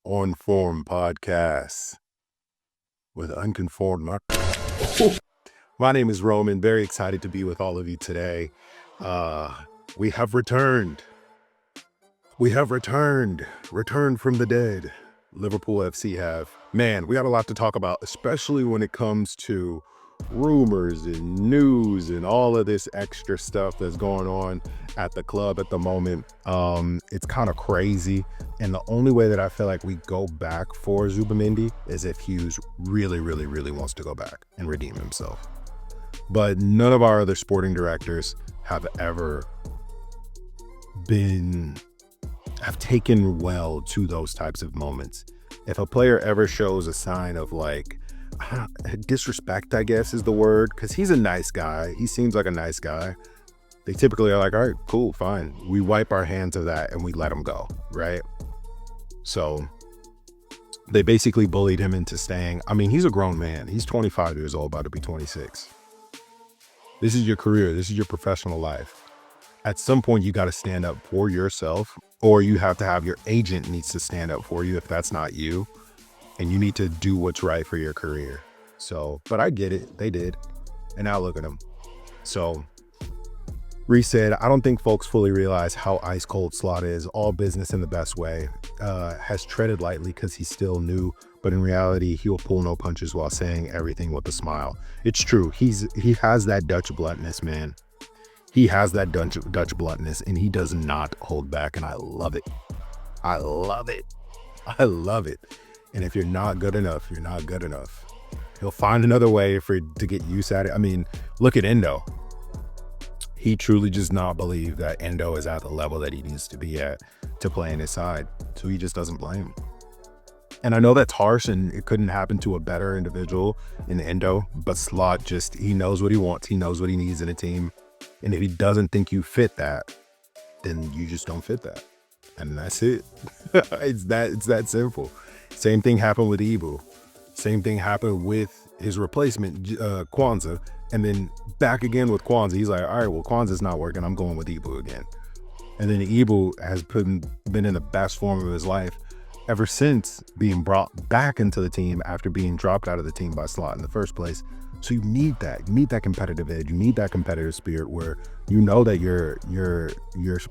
ONFORM podcast with unconformed Mark. My name is Roman. Very excited to be with all of you today. We have returned. Returned from the dead. Liverpool FC have. Man, we got a lot to talk about, especially when it comes to rumors and news and all of this extra stuff that's going on at the club at the moment. It's kind of crazy. And the only way that I feel like we go back for Zubimendi is if Hughes really wants to go back and redeem himself. But none of our other sporting directors have ever taken well to those types of moments. If a player ever shows a sign of disrespect, I guess is the word, because he's a nice guy. He seems like a nice guy. They typically are like, all right, cool, fine. We wipe our hands of that and we let him go, right? So they basically bullied him into staying. I mean, he's a grown man. He's 25 years old, about to be 26. This is your career. This is your professional life. At some point, you got to stand up for yourself, or you have to have your agent needs to stand up for you if that's not you. And you need to do what's right for your career. So, but I get it. They did. And now look at them. So, Reece said, I don't think folks fully realize how ice cold Slot is. All business in the best way. Has treaded lightly because he's still new. But in reality, he will pull no punches while saying everything with a smile. It's true. He has that Dutch bluntness, man. He has that Dutch bluntness, and he does not hold back. And I love it. I love it. I love it. And if you're not good enough, you're not good enough. He'll find another way to get used at it. I mean, look at Endo. He truly does not believe that Endo is at the level that he needs to be at to play in his side. So he just doesn't play him. And I know that's harsh and it couldn't happen to a better individual in Endo, but Slot he knows what he wants. He knows what he needs in a team. And if he doesn't think you fit that, then you just don't fit that. And that's it. It's that simple. Same thing happened with Ibu. Same thing happened with his replacement, Kwanzaa. And then back again with Kwanzaa. He's like, all right, well, Kwanzaa's not working. I'm going with Ibu again. And then Ibu has been in the best form of his life ever since being brought back into the team after being dropped out of the team by Slot in the first place. So you need that. You need that competitive edge. You need that competitive spirit where you know that your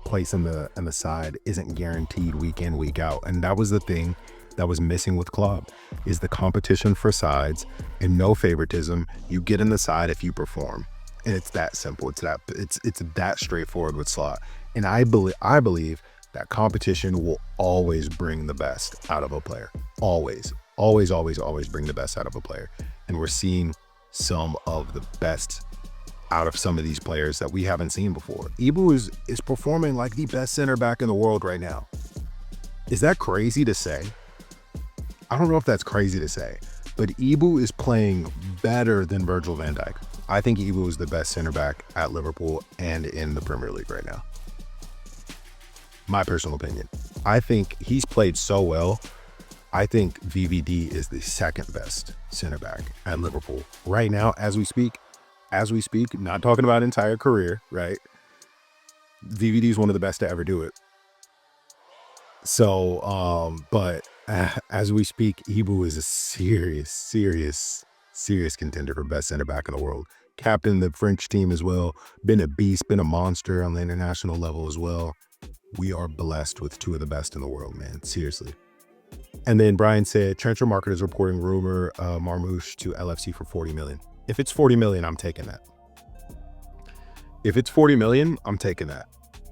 place in the side isn't guaranteed week in, week out. And that was the thing that was missing with Klopp, is the competition for sides and no favoritism. You get in the side if you perform, and it's that simple. It's that straightforward with Slot. And I believe that competition will always bring the best out of a player. Always bring the best out of a player. And we're seeing some of the best out of some of these players that we haven't seen before. Ibu is performing like the best center back in the world right now. Is that crazy to say? I don't know if that's crazy to say, but Ibu is playing better than Virgil van Dijk. I think Ibu is the best center back at Liverpool and in the Premier League right now. My personal opinion. I think he's played so well. I think VVD is the second best center back at Liverpool right now as we speak, not talking about entire career, right? VVD is one of the best to ever do it. So, but as we speak, Ibu is a serious contender for best center back in the world. Captain the French team as well. Been a beast, been a monster on the international level as well. We are blessed with two of the best in the world, man. Seriously. And then Brian said, transfer market is reporting rumor Marmoush to LFC for 40 million. If it's 40 million, I'm taking that. If it's 40 million, I'm taking that.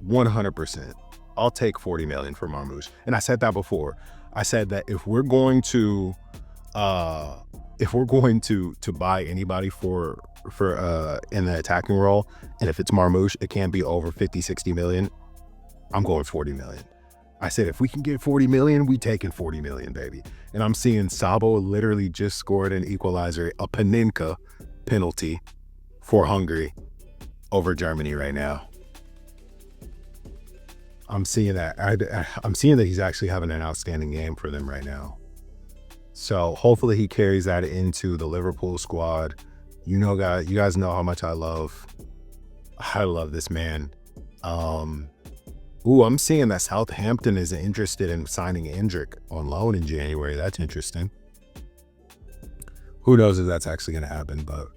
100%. I'll take 40 million for Marmoush. And I said that before. I said that if we're going to buy anybody for in the attacking role, and if it's Marmoush, it can't be over 50, 60 million. I'm going 40 million. I said, if we can get 40 million, we taking 40 million, baby. And I'm seeing Sabo literally just scored an equalizer, a Panenka penalty for Hungary over Germany right now. I'm seeing that. I'm seeing that he's actually having an outstanding game for them right now. So hopefully he carries that into the Liverpool squad. You guys know how much I love this man. Ooh, I'm seeing that Southampton is interested in signing Endrick on loan in January. That's interesting. Who knows if that's actually going to happen, but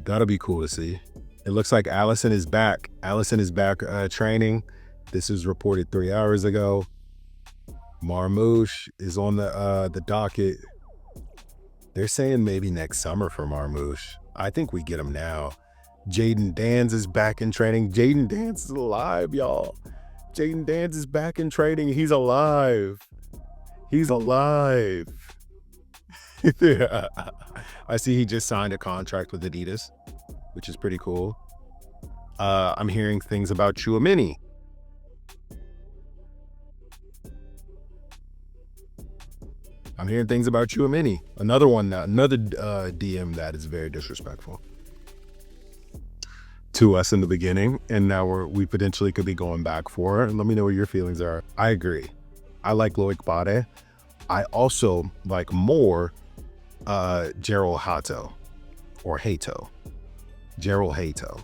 that'll be cool to see. It looks like Allison is back. Allison is back training. This was reported 3 hours ago. Marmoush is on the docket. They're saying maybe next summer for Marmoush. I think we get him now. Jaden Dans is back in training. Jaden Dans is alive, y'all. Jaden Dans is back in training. He's alive. He's alive. I see he just signed a contract with Adidas, which is pretty cool. I'm hearing things about Chouamini. Another one, another DM that is very disrespectful to us in the beginning, and now we potentially could be going back for it. Let me know what your feelings are. I agree. I like Loic Bade. I also like more Gerald Hato or Hato. Gerald Hato.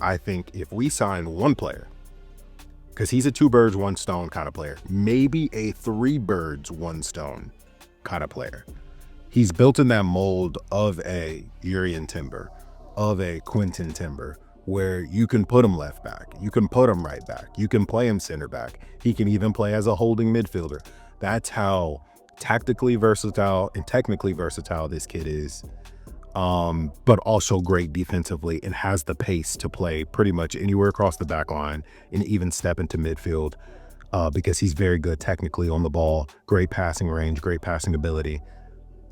I think if we sign one player, because he's a 2 birds, 1 stone kind of player, maybe a 3 birds, 1 stone kind of player. He's built in that mold of a Urian Timber, of a Quentin Timber, where you can put him left back, you can put him right back, you can play him center back. He can even play as a holding midfielder. That's how tactically versatile and technically versatile this kid is. But also great defensively and has the pace to play pretty much anywhere across the back line and even step into midfield because he's very good technically on the ball, great passing range, great passing ability.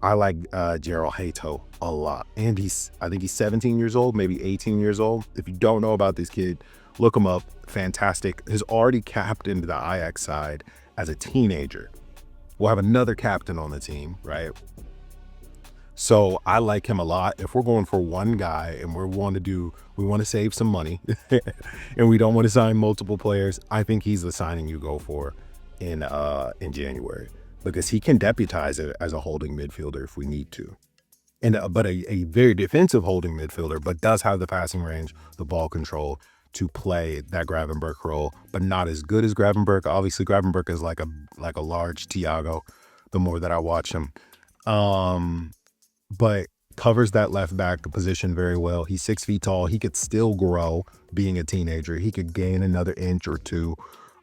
I like Gerald Hato a lot. And I think he's 17 years old, maybe 18 years old. If you don't know about this kid, look him up. Fantastic. Has already captained the Ajax side as a teenager. We'll have another captain on the team, right? So I like him a lot. If we're going for one guy and we want to save some money and we don't want to sign multiple players, I think he's the signing you go for in January, because he can deputize it as a holding midfielder if we need to. And but a very defensive holding midfielder, but does have the passing range, the ball control to play that Gravenberch role, but not as good as Gravenberch. Obviously, Gravenberch is like a large Thiago, the more that I watch him. But covers that left back position very well. He's 6 feet tall. He could still grow being a teenager. He could gain another inch or two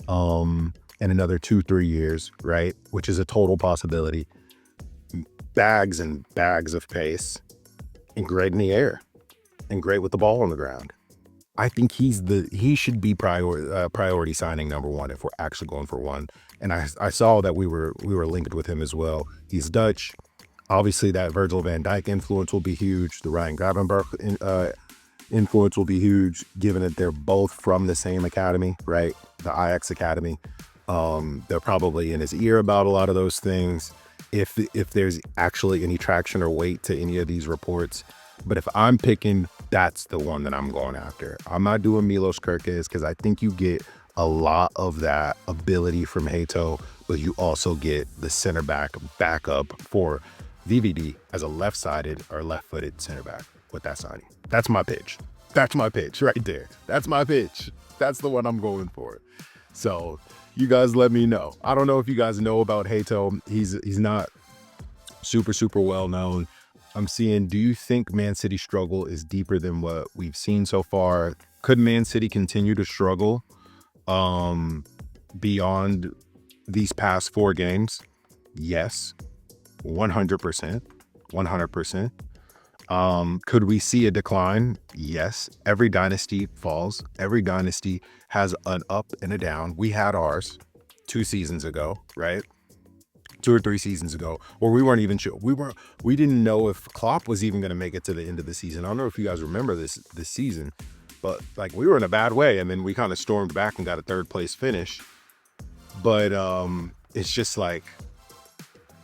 in another 2-3 years, right? Which is a total possibility. Bags and bags of pace and great in the air and great with the ball on the ground. I think he should be priority signing number 1 if we're actually going for one. And I saw that we were linked with him as well. He's Dutch. Obviously, that Virgil van Dijk influence will be huge. The Ryan Gravenberch influence will be huge, given that they're both from the same academy, right? The Ajax academy. They're probably in his ear about a lot of those things, if there's actually any traction or weight to any of these reports. But if I'm picking, that's the one that I'm going after. I'm not doing Milos Kerkez because I think you get a lot of that ability from Hato, but you also get the center back backup for VVD as a left-sided or left-footed center back with that signing. That's my pitch. That's my pitch right there. That's my pitch. That's the one I'm going for. So you guys let me know. I don't know if you guys know about Hato. He's not super well known. I'm seeing, do you think Man City's struggle is deeper than what we've seen so far? Could Man City continue to struggle beyond these past 4 games? Yes. 100%. Could we see a decline? Yes. Every dynasty falls. Every dynasty has an up and a down. We had ours 2 seasons ago, right? 2 or 3 seasons ago, where we weren't even sure. We didn't know if Klopp was even going to make it to the end of the season. I don't know if you guys remember this season, but like we were in a bad way, and then we kind of stormed back and got a 3rd place finish. But it's just like,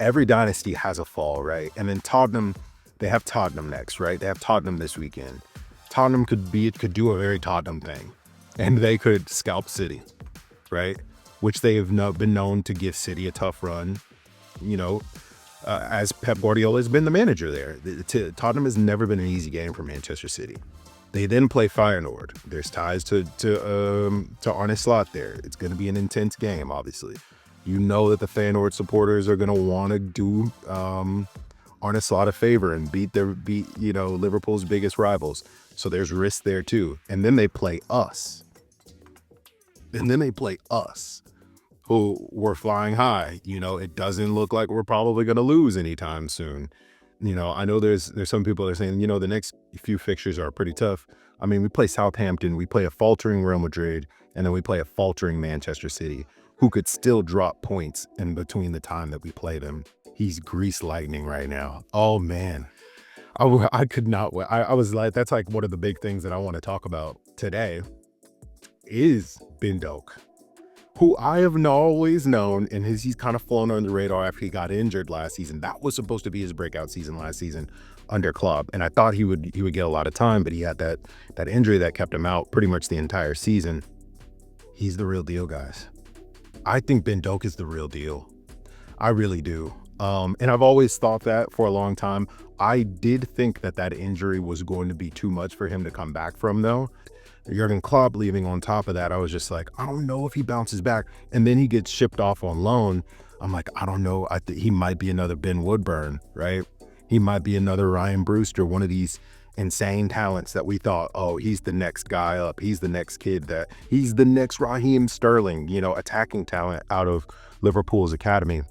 every dynasty has a fall, right? And then Tottenham, they have Tottenham next, right? They have Tottenham this weekend. Tottenham could do a very Tottenham thing, and they could scalp City, right? Which they have been known to give City a tough run, as Pep Guardiola has been the manager there. Tottenham has never been an easy game for Manchester City. They then play Feyenoord. There's ties to Arne Slot there. It's going to be an intense game, obviously. You know that the Feyenoord supporters are going to want to do Arne Slot a favor and beat Liverpool's biggest rivals. So there's risk there too. And then they play us. Who were flying high. It doesn't look like we're probably going to lose anytime soon. I know there's some people that are saying, the next few fixtures are pretty tough. I mean, we play Southampton, we play a faltering Real Madrid, and then we play a faltering Manchester City, who could still drop points in between the time that we play them. He's grease lightning right now. Oh man, I could not wait. I was like, that's like one of the big things that I want to talk about today is Bindok, who I have always known, and he's kind of flown under the radar after he got injured last season. That was supposed to be his breakout season last season under Klopp, and I thought he would get a lot of time, but he had that injury that kept him out pretty much the entire season. He's the real deal, guys. I think Bindok is the real deal. I really do. And I've always thought that for a long time. I did think that injury was going to be too much for him to come back from, though. Jurgen Klopp leaving on top of that, I was just like, I don't know if he bounces back. And then he gets shipped off on loan. I'm like, I don't know. I think he might be another Ben Woodburn, right? He might be another Ryan Brewster, one of these insane talents that we thought, oh, he's the next guy up. He's the next he's the next Raheem Sterling, attacking talent out of Liverpool's academy.